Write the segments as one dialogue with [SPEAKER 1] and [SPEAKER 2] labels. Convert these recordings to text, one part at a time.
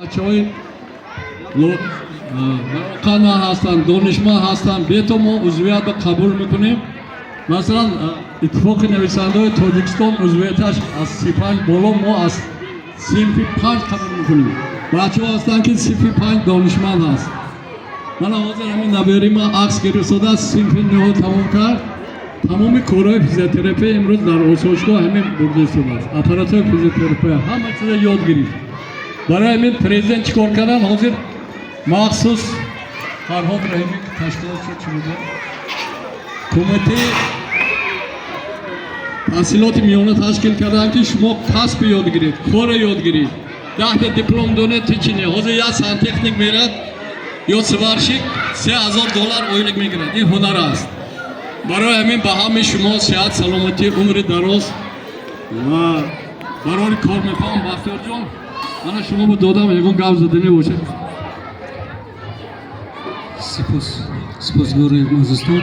[SPEAKER 1] بچه‌های قانا هستند، دانشمند هستند، بیتو ما عضویت رو قبول میکنیم. مثلا اتفاق نویسنده های تاجیکستان عضویتش از 35 بالا ما از صنف 5 قبول میکنیم. بچه‌ها هستند که صنف 5 دانشمند هست. من حاضر همین نبیاری ما عکس گرفتم از صنف 9 تمام کرد. تمام کارهای فیزیوتراپی امروز در آسایشگاه همین برده شده است. اپاراتور فیزیوتراپی همه چیز یاد گرفت. برای همین پرزیدنت چیکار کردن؟ حاضر مخصوص فرهاد رحیمی که تشکیلات شد چی بوده؟ کمیته تحصیلات میانه تشکیل کردن که شما کسب یاد گیرید، کار یاد گیرید. 10 دیپلم دونه تیچینی. حاضر یا سانتکنیک میرد یا سوارشیک $3000 oylik میگیرد. این هنر است. برای همین به همه شما صحت سلامتی عمر دراز و برای کار میکنم. بختیار جان من شما رو دادم یکون گپ زدنی باشه.
[SPEAKER 2] سپاسگزارم از استاد.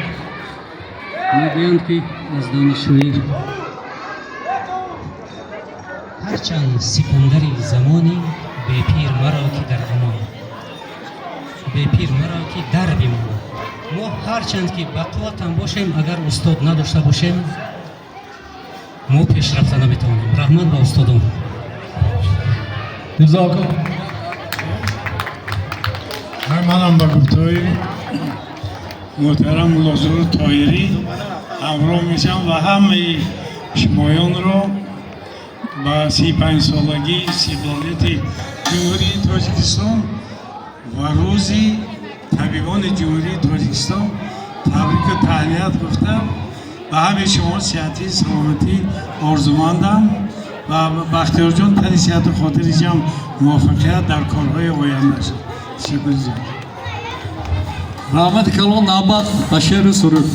[SPEAKER 2] میگویند که از دانشجویی هرچند سکندری زمانی به پیر مرا که در امان، به پیر مرا که در بمان. ما هرچند که بقوت هم باشیم اگر استاد نداشته باشیم ما پیشرفت نمیتونیم. رحمت به استادم.
[SPEAKER 1] جزاکم.
[SPEAKER 3] منم با گفتای محترم ملازم طاهری همراه میشم و همه شمایان رو با 35 سالگی استقلالیت جمهوری تاجیکستان و روزی طبیبان جمهوری تاجیکستان تبریک و تهنیت گفتم و همه شما صحتی سلامتی آرزومندم و بختیار جان تنی صحت و خاطر جمع موفقیت در کارهای آینده شد. تشکر جان.
[SPEAKER 1] رحمت کلان نابت بشیر سرود.